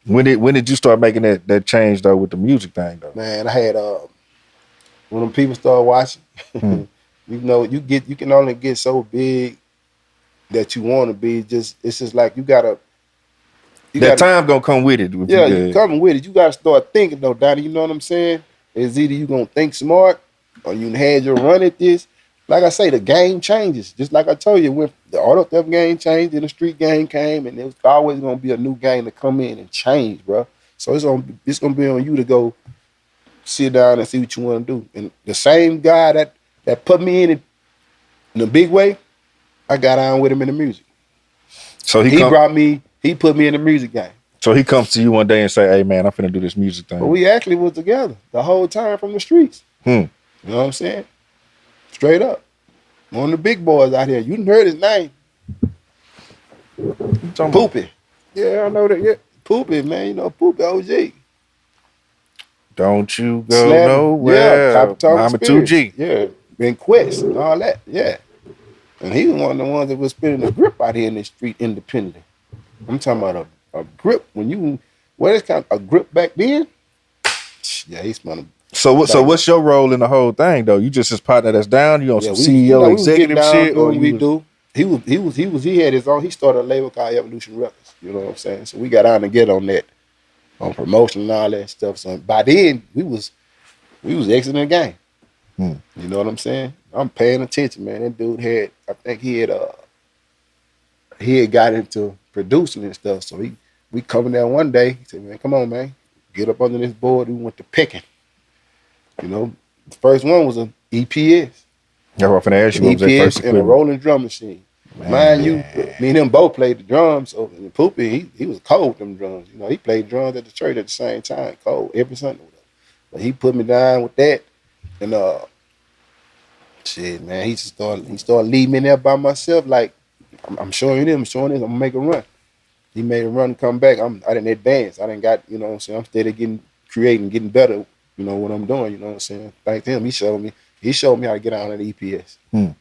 When did you start making that change though with the music thing though? Man, I had when them people start watching, you know, you can only get so big that you want to be. It's just like you gotta Time gonna come with it. you coming with it. You gotta start thinking though, Donnie. You know what I'm saying? It's either you gonna think smart or you had your run at this. Like I say, the game changes. Just like I told you, when the auto theft game changed and the street game came, and it was always gonna be a new game to come in and change, bro. So it's gonna be on you to go sit down and see what you want to do. And the same guy that put me in it in a big way, I got on with him in the music. So he put me in the music game. So he comes to you one day and say, "Hey man, I'm finna do this music thing." But we actually was together the whole time from the streets. You know what I'm saying? Straight up. One of the big boys out here. You done heard his name. Poopy. Yeah, I know that. Yeah. Poopy, man. You know, Poopy OG. Don't you go nowhere. Yeah, Mama 2G. Yeah, in Quest and all that. Yeah. And he was one of the ones that was spinning the grip out here in the street independently. I'm talking about a grip. A grip back then? Yeah, he's spun. So what's your role in the whole thing though? You just his partner that's down, you on some CEO executive shit, or we do. He had his own. He started a label called Evolution Records. You know what I'm saying? So we got on to get on that, on promotion and all that stuff. So by then we was exiting the game. You know what I'm saying? I'm paying attention, man. That dude he had got into producing and stuff. So we coming down one day. He said, "Man, come on, man, get up under this board." We went to picking. You know, the first one was an EPS. Yeah, I'm finna ask you what was that first and a rolling drum machine. Mind you, me and him both played the drums. So Poopy, he was cold with them drums. You know, he played drums at the church at the same time, cold every Sunday. But he put me down with that, and shit, man, he started leaving me there by myself. Like I'm showing him, I'm gonna make a run. He made a run and come back. I didn't advance. I didn't got, you know what I'm saying. I'm steady creating, getting better. You know what I'm doing, you know what I'm saying? Thanks to him, he showed me how to get on at EPS. And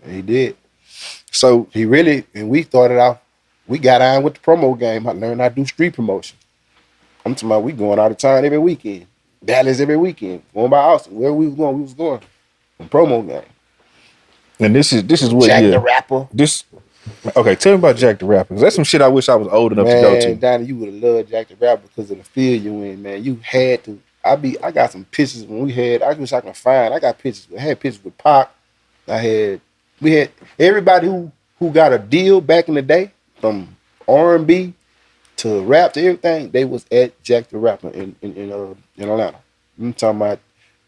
he did. So we started out, we got on with the promo game. I learned how to do street promotion. I'm talking about we going out of town every weekend. Dallas every weekend. Going by Austin. Where we was going. On promo game. And this is what Jack the Rapper. Okay, tell me about Jack the Rapper. That's some shit I wish I was old enough to go to. Man, Donnie, you would have loved Jack the Rapper because of the field you in, man. You had to. I got some pictures when I wish I can find. I got pictures. I had pictures with Pac. We had everybody who got a deal back in the day, from R&B to rap to everything. They was at Jack the Rapper in Atlanta. I'm talking about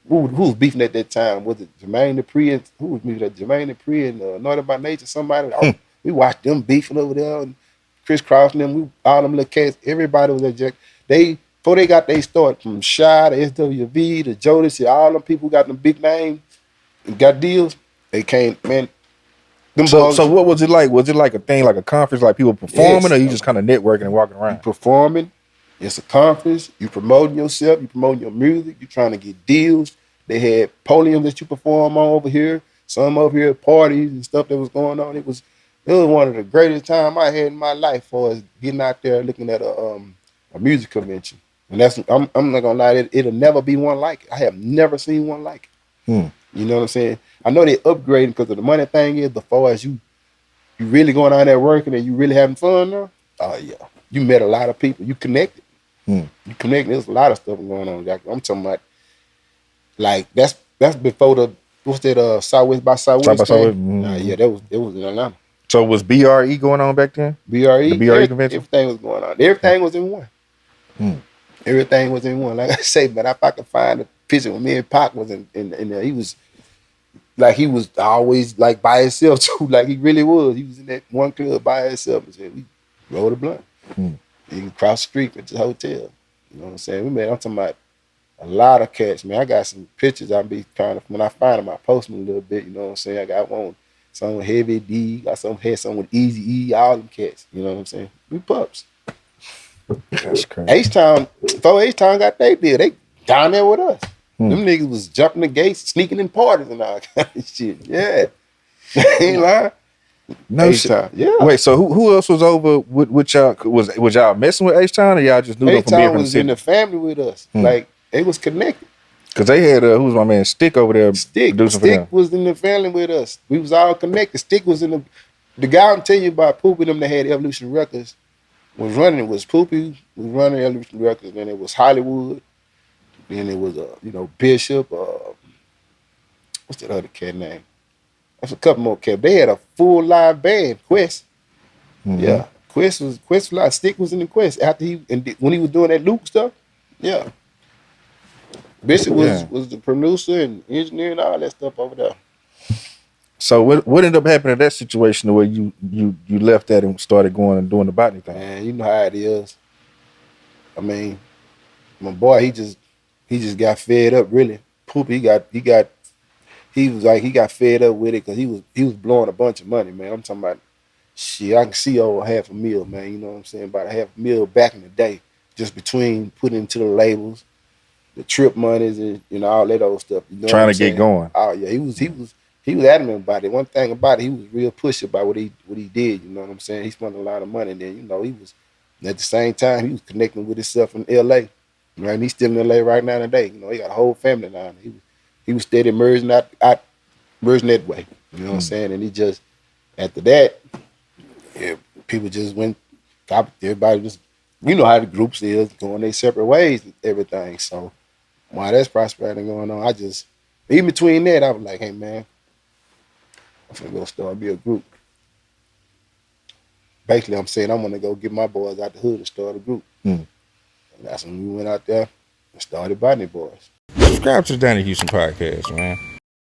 who was beefing at that time. Was it Jermaine Dupri? Who was beefing at Jermaine Dupri and Northern by Nature? Somebody. We watched them beefing over there, and Chris Cross and them. All them little cats. Everybody was at Jack. Before they got their start, from Shy to SWV to Jodeci, all them people who got them big names and got deals, they came, man. So what was it like? Was it like a thing, like a conference, like people performing, or you just kind of networking and walking around? You performing, it's a conference, you promoting yourself, you promoting your music, you trying to get deals. They had podiums that you perform on over here, some over here, parties and stuff that was going on. It was one of the greatest time I had in my life for us getting out there looking at a music convention. And I'm not gonna lie, it'll never be one like it. I have never seen one like it. You know what I'm saying? I know they upgrading because of the money thing is, but far as you really going out there working and you really having fun now, yeah. You met a lot of people. You connected. You connected. There's a lot of stuff going on, Jack. I'm talking about, like, that's before the, what's that, Southwest by Southwest thing? Yeah, it was in Atlanta. So was BRE going on back then? BRE? The BRE convention? Everything was going on. Everything was in one. Everything was in one. Like I say, man, if I could find a picture when me and Pac was in there, he was always like by himself too. Like he really was. He was in that one club by himself and said, we rolled a blunt. You can cross the street at the hotel. You know what I'm saying? I'm talking about a lot of cats, man. I got some pictures I'll be kind of, when I find them, I post them a little bit, you know what I'm saying? I got some with Heavy D, had some with Easy E, all them cats, you know what I'm saying? We pups. That's crazy. H-Town got their deal. They down there with us. Them niggas was jumping the gates, sneaking in parties and all kind of shit. Yeah. Ain't lying. No shit. H-Town. Yeah. Wait, so who else was over with y'all? Was y'all messing with H-Town, or y'all just knew them from being H-Town from the was in city? the family with us. Like, they was connected. Cause they had who was my man Stick over there producing for Stick them. was in the family with us. We was all connected. Stick was in the guy I'm telling you about, Poopy, them that had Evolution Records was running. It was Poopy was running Evolution Records. Then it was Hollywood. Then it was Bishop. What's that other cat name? That's a couple more cats. They had a full live band. Quest. Yeah, Quest. Like Stick was in the Quest after when he was doing that Luke stuff. Yeah. Bishop was the producer and engineer and all that stuff over there. So what ended up happening in that situation where you left that and started going and doing the Botany thing? Man, you know how it is. I mean, my boy, he just got fed up. Really, Poop. He got fed up with it because he was blowing a bunch of money, man. I'm talking about shit. I can see over $500,000, man. You know what I'm saying? About $500,000 back in the day, just between putting into the labels, the trip monies, and all that old stuff. You know Trying to get going. Oh yeah, he was adamant about it. One thing about it, he was real pushy about what he did. You know what I'm saying? He spent a lot of money. And then he was at the same time he was connecting with himself in L.A. Right, and he's still in L.A. right now today. He got a whole family now. He was steady merging merging that way. You know what I'm saying? And he just after that, people just went. Everybody just how the groups is going their separate ways and everything. So while that's prosperity going on, in between that, I was like, hey man, I'm finna go start a group. Basically, I'm saying I'm gonna go get my boys out the hood and start a group. And that's when we went out there and started Botany Boys. Subscribe to the Donnie Houston podcast, man.